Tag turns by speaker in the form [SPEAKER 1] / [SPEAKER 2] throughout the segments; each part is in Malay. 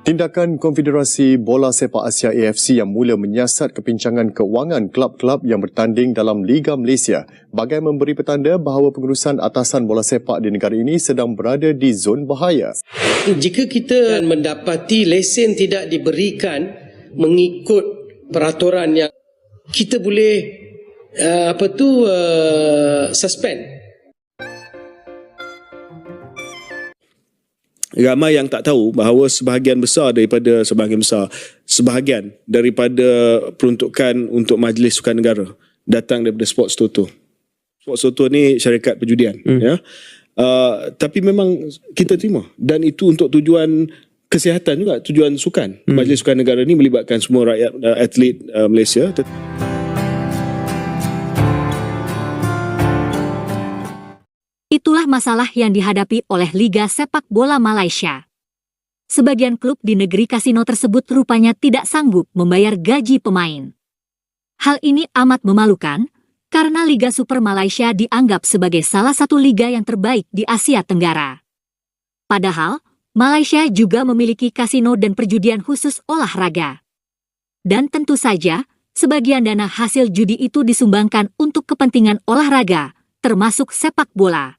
[SPEAKER 1] Tindakan Konfederasi Bola Sepak Asia AFC yang mula menyiasat kepincangan kewangan klub-klub yang bertanding dalam Liga Malaysia bagai memberi petanda bahawa pengurusan atasan bola sepak di negara ini sedang berada di zon bahaya.
[SPEAKER 2] Jika kita mendapati lesen tidak diberikan mengikut peraturan yang kita boleh suspend.
[SPEAKER 3] Ramai yang tak tahu bahawa sebahagian daripada peruntukan untuk Majlis Sukan Negara datang daripada Sports Toto. Sports Toto ni syarikat perjudian, ya. Tapi memang kita terima, dan itu untuk tujuan kesihatan juga, tujuan sukan. Majlis Sukan Negara ni melibatkan semua rakyat atlet Malaysia.
[SPEAKER 4] Itulah masalah yang dihadapi oleh Liga Sepak Bola Malaysia. Sebagian klub di negeri kasino tersebut rupanya tidak sanggup membayar gaji pemain. Hal ini amat memalukan karena Liga Super Malaysia dianggap sebagai salah satu liga yang terbaik di Asia Tenggara. Padahal, Malaysia juga memiliki kasino dan perjudian khusus olahraga. Dan tentu saja, sebagian dana hasil judi itu disumbangkan untuk kepentingan olahraga, termasuk sepak bola.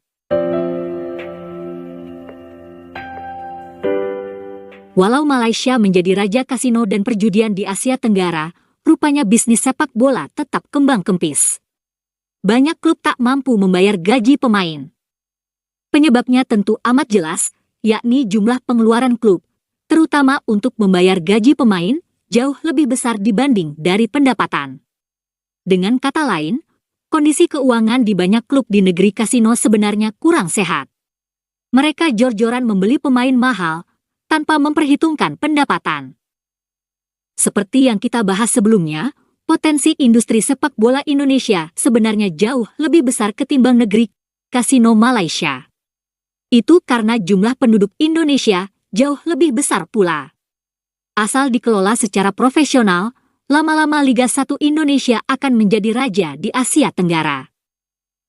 [SPEAKER 4] Walau Malaysia menjadi raja kasino dan perjudian di Asia Tenggara, rupanya bisnis sepak bola tetap kembang kempis. Banyak klub tak mampu membayar gaji pemain. Penyebabnya tentu amat jelas, yakni jumlah pengeluaran klub, terutama untuk membayar gaji pemain, jauh lebih besar dibanding dari pendapatan. Dengan kata lain, kondisi keuangan di banyak klub di negeri kasino sebenarnya kurang sehat. Mereka jor-joran membeli pemain mahal tanpa memperhitungkan pendapatan. Seperti yang kita bahas sebelumnya, potensi industri sepak bola Indonesia sebenarnya jauh lebih besar ketimbang negeri kasino Malaysia. Itu karena jumlah penduduk Indonesia jauh lebih besar pula. Asal dikelola secara profesional, lama-lama Liga 1 Indonesia akan menjadi raja di Asia Tenggara.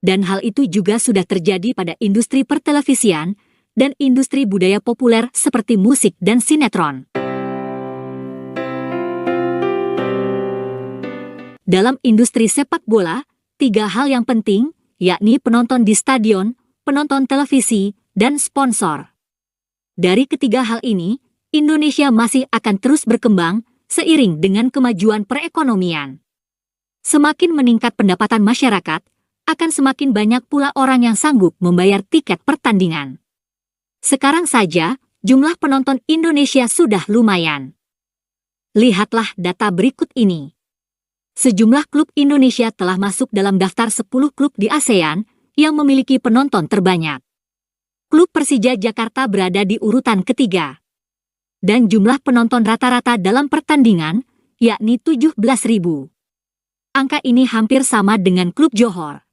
[SPEAKER 4] Dan hal itu juga sudah terjadi pada industri pertelevisian dan industri budaya populer seperti musik dan sinetron. Dalam industri sepak bola, 3 hal yang penting, yakni penonton di stadion, penonton televisi, dan sponsor. Dari ketiga hal ini, Indonesia masih akan terus berkembang seiring dengan kemajuan perekonomian. Semakin meningkat pendapatan masyarakat, akan semakin banyak pula orang yang sanggup membayar tiket pertandingan. Sekarang saja, jumlah penonton Indonesia sudah lumayan. Lihatlah data berikut ini. Sejumlah klub Indonesia telah masuk dalam daftar 10 klub di ASEAN yang memiliki penonton terbanyak. Klub Persija Jakarta berada di urutan ketiga. Dan jumlah penonton rata-rata dalam pertandingan, yakni 17.000. Angka ini hampir sama dengan klub Johor.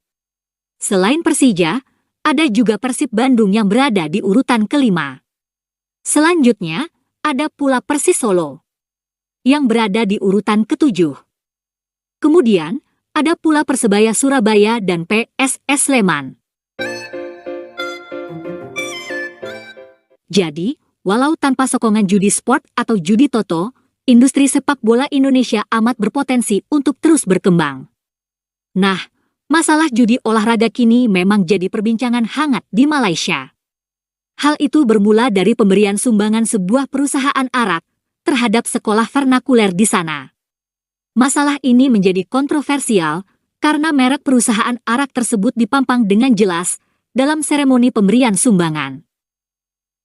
[SPEAKER 4] Selain Persija, ada juga Persib Bandung yang berada di urutan kelima. Selanjutnya, ada pula Persis Solo yang berada di urutan ketujuh. Kemudian, ada pula Persebaya Surabaya dan PSS Sleman. Jadi, walau tanpa sokongan judi sport atau judi toto, industri sepak bola Indonesia amat berpotensi untuk terus berkembang. Nah, masalah judi olahraga kini memang jadi perbincangan hangat di Malaysia. Hal itu bermula dari pemberian sumbangan sebuah perusahaan arak terhadap sekolah vernakuler di sana. Masalah ini menjadi kontroversial karena merek perusahaan arak tersebut dipampang dengan jelas dalam seremoni pemberian sumbangan.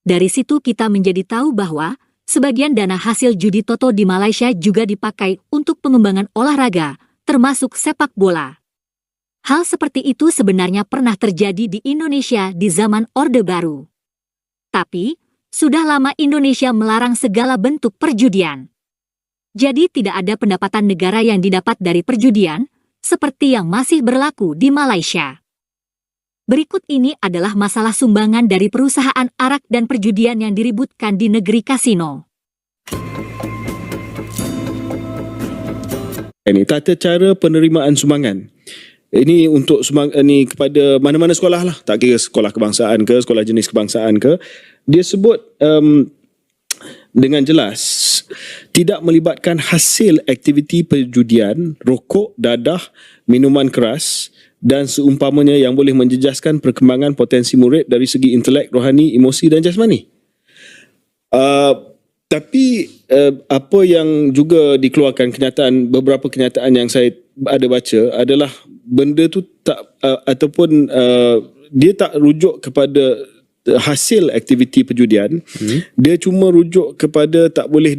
[SPEAKER 4] Dari situ kita menjadi tahu bahwa sebagian dana hasil judi toto di Malaysia juga dipakai untuk pengembangan olahraga, termasuk sepak bola. Hal seperti itu sebenarnya pernah terjadi di Indonesia di zaman Orde Baru. Tapi, sudah lama Indonesia melarang segala bentuk perjudian. Jadi tidak ada pendapatan negara yang didapat dari perjudian, seperti yang masih berlaku di Malaysia. Berikut ini adalah masalah sumbangan dari perusahaan arak dan perjudian yang diributkan di negeri kasino.
[SPEAKER 3] Ini tata cara penerimaan sumbangan. Ini untuk ini kepada mana-mana sekolah lah, tak kira sekolah kebangsaan ke, sekolah jenis kebangsaan ke. Dia sebut dengan jelas tidak melibatkan hasil aktiviti perjudian, rokok, dadah, minuman keras dan seumpamanya yang boleh menjejaskan perkembangan potensi murid dari segi intelek, rohani, emosi dan jasmani. Tapi apa yang juga dikeluarkan beberapa kenyataan yang saya ada baca adalah benda tu tak ataupun dia tak rujuk kepada hasil aktiviti perjudian. Dia cuma rujuk kepada tak boleh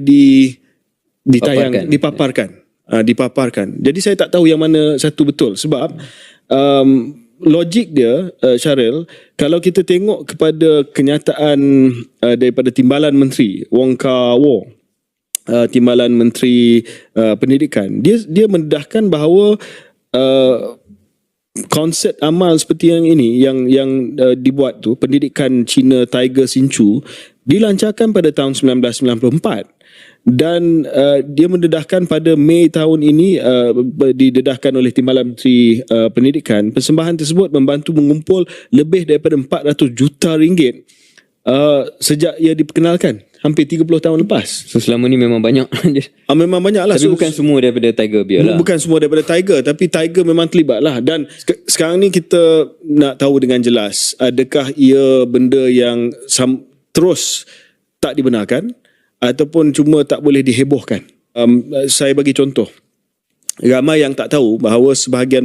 [SPEAKER 3] dipaparkan. Jadi saya tak tahu yang mana satu betul sebab logik dia Syaril, kalau kita tengok kepada kenyataan daripada Timbalan Menteri Wong Kah Wong, Timbalan Menteri Pendidikan, dia mendedahkan bahawa konsep amal seperti yang ini yang dibuat tu, pendidikan Cina Tiger Sinchu, dilancarkan pada tahun 1994 dan dia mendedahkan pada Mei tahun ini, didedahkan oleh Timbalan Menteri Pendidikan. Persembahan tersebut membantu mengumpul lebih daripada 400 juta ringgit sejak ia diperkenalkan hampir 30 tahun lepas.
[SPEAKER 5] So selama ni memang banyak.
[SPEAKER 3] Memang banyak lah.
[SPEAKER 5] Tapi bukan semua daripada Tiger, biarlah.
[SPEAKER 3] Bukan semua daripada Tiger, tapi Tiger memang terlibat lah. Dan sekarang ni kita nak tahu dengan jelas, adakah ia benda yang terus tak dibenarkan ataupun cuma tak boleh dihebohkan. Saya bagi contoh. Ramai yang tak tahu bahawa sebahagian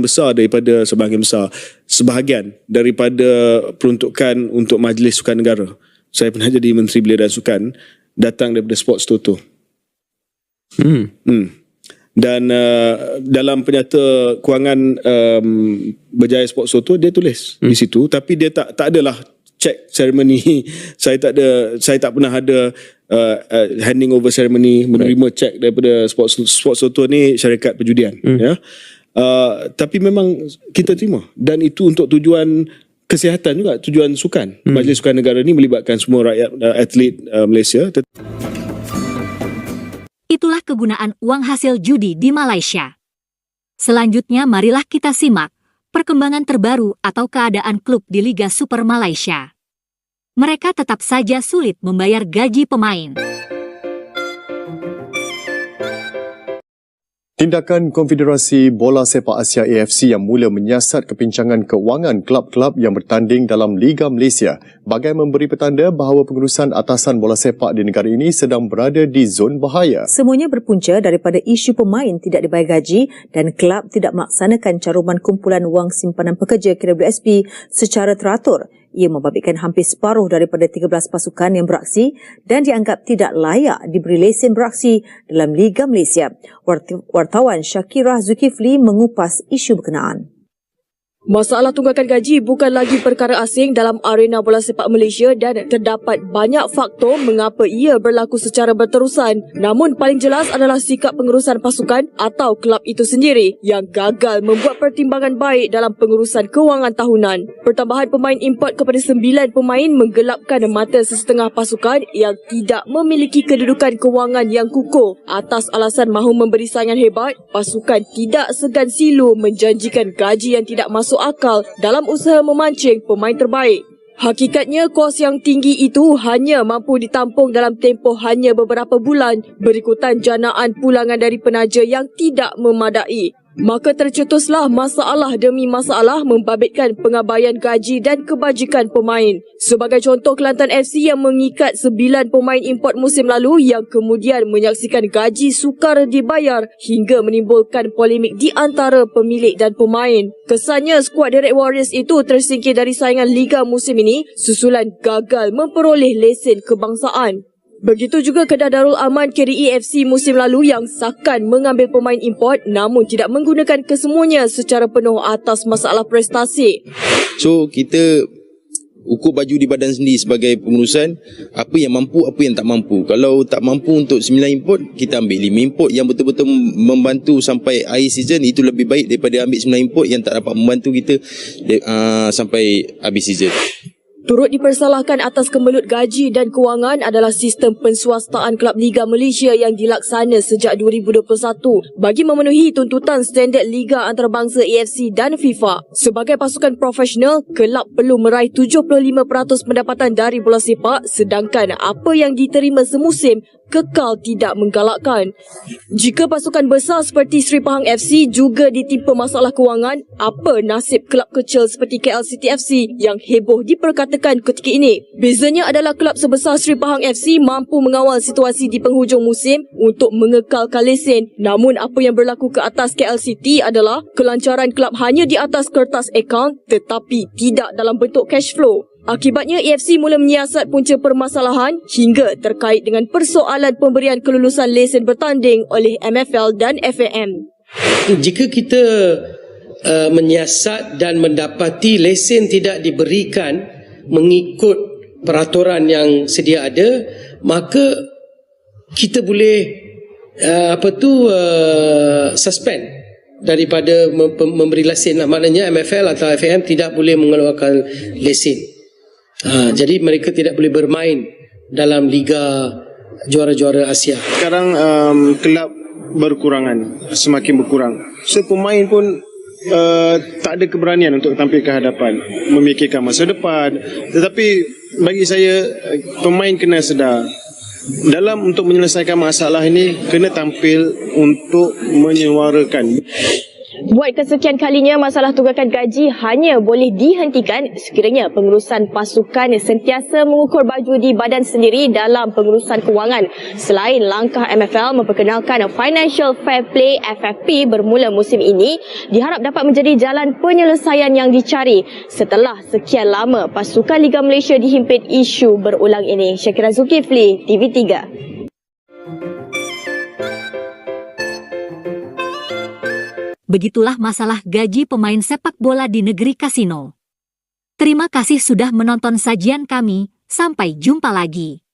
[SPEAKER 3] daripada peruntukan untuk Majlis Sukan Negara, saya pernah jadi Menteri Belia dan Sukan, datang daripada Sports Toto. Dan dalam penyata kewangan Berjaya Sports Toto, dia tulis di situ, tapi dia tak adalah check seremoni. Saya tak pernah ada handing over ceremony, menerima cek daripada Sports Toto ni syarikat perjudian. Ya. Tapi memang kita terima, dan itu untuk tujuan kesihatan juga, tujuan sukan. Majlis Sukan Negara ni melibatkan semua rakyat atlet Malaysia.
[SPEAKER 4] Itulah kegunaan uang hasil judi di Malaysia. Selanjutnya marilah kita simak perkembangan terbaru atau keadaan klub di Liga Super Malaysia. Mereka tetap saja sulit membayar gaji pemain.
[SPEAKER 1] Tindakan Konfederasi Bola Sepak Asia AFC yang mula menyiasat kepincangan kewangan klub-klub yang bertanding dalam Liga Malaysia bagai memberi petanda bahawa pengurusan atasan bola sepak di negara ini sedang berada di zon bahaya.
[SPEAKER 6] Semuanya berpunca daripada isu pemain tidak dibayar gaji dan kelab tidak melaksanakan caruman kumpulan wang simpanan pekerja KWSP secara teratur. Ia membabitkan hampir separuh daripada 13 pasukan yang beraksi dan dianggap tidak layak diberi lesen beraksi dalam Liga Malaysia. Wartawan Shakira Zulkifli mengupas isu berkenaan.
[SPEAKER 7] Masalah tunggakan gaji bukan lagi perkara asing dalam arena bola sepak Malaysia dan terdapat banyak faktor mengapa ia berlaku secara berterusan. Namun paling jelas adalah sikap pengurusan pasukan atau kelab itu sendiri yang gagal membuat pertimbangan baik dalam pengurusan kewangan tahunan. Pertambahan pemain import kepada 9 pemain menggelapkan mata sesetengah pasukan yang tidak memiliki kedudukan kewangan yang kukuh. Atas alasan mahu memberi saingan hebat, pasukan tidak segan silu menjanjikan gaji yang tidak masuk akal dalam usaha memancing pemain terbaik. Hakikatnya, kos yang tinggi itu hanya mampu ditampung dalam tempoh hanya beberapa bulan berikutan janaan pulangan dari penaja yang tidak memadai. Maka tercetuslah masalah demi masalah membabitkan pengabaian gaji dan kebajikan pemain. Sebagai contoh, Kelantan FC yang mengikat 9 pemain import musim lalu yang kemudian menyaksikan gaji sukar dibayar hingga menimbulkan polemik di antara pemilik dan pemain. Kesannya skuad The Red Warriors itu tersingkir dari saingan Liga musim ini susulan gagal memperoleh lesen kebangsaan. Begitu juga Kedah Darul Aman KDE FC musim lalu yang sakan mengambil pemain import namun tidak menggunakan kesemuanya secara penuh atas masalah prestasi.
[SPEAKER 8] So kita ukur baju di badan sendiri sebagai pengurusan, apa yang mampu, apa yang tak mampu. Kalau tak mampu untuk 9 import, kita ambil 5 import yang betul-betul membantu sampai akhir season. Itu lebih baik daripada ambil 9 import yang tak dapat membantu kita sampai habis season.
[SPEAKER 7] Turut dipersalahkan atas kemelut gaji dan kewangan adalah sistem penswastaan Kelab Liga Malaysia yang dilaksana sejak 2021 bagi memenuhi tuntutan standard Liga Antarabangsa AFC dan FIFA. Sebagai pasukan profesional, kelab perlu meraih 75% pendapatan dari bola sepak sedangkan apa yang diterima semusim kekal tidak menggalakkan. Jika pasukan besar seperti Seri Pahang FC juga ditimpa masalah kewangan, apa nasib kelab kecil seperti KL City FC yang heboh diperkatakan ketika ini? Bezanya adalah kelab sebesar Seri Pahang FC mampu mengawal situasi di penghujung musim untuk mengekalkan lesen. Namun apa yang berlaku ke atas KL City adalah kelancaran kelab hanya di atas kertas akaun tetapi tidak dalam bentuk cash flow. Akibatnya AFC mula menyiasat punca permasalahan hingga terkait dengan persoalan pemberian kelulusan lesen bertanding oleh MFL dan FAM.
[SPEAKER 2] Jika kita menyiasat dan mendapati lesen tidak diberikan mengikut peraturan yang sedia ada, maka kita boleh suspend daripada memberi lesen. Maknanya MFL atau FAM tidak boleh mengeluarkan lesen. Jadi mereka tidak boleh bermain dalam Liga Juara-Juara Asia.
[SPEAKER 3] Sekarang kelab berkurangan, semakin berkurang. So pemain pun tak ada keberanian untuk tampil ke hadapan, memikirkan masa depan. Tetapi bagi saya, pemain kena sedar dalam untuk menyelesaikan masalah ini, kena tampil untuk menyuarakan.
[SPEAKER 7] Buat kesekian kalinya, masalah tunggakan gaji hanya boleh dihentikan sekiranya pengurusan pasukan sentiasa mengukur baju di badan sendiri dalam pengurusan kewangan. Selain langkah MFL memperkenalkan Financial Fair Play FFP bermula musim ini, diharap dapat menjadi jalan penyelesaian yang dicari setelah sekian lama pasukan Liga Malaysia dihimpit isu berulang ini. Syakira Zulkifli, TV3.
[SPEAKER 4] Begitulah masalah gaji pemain sepak bola di negeri kasino. Terima kasih sudah menonton sajian kami, sampai jumpa lagi.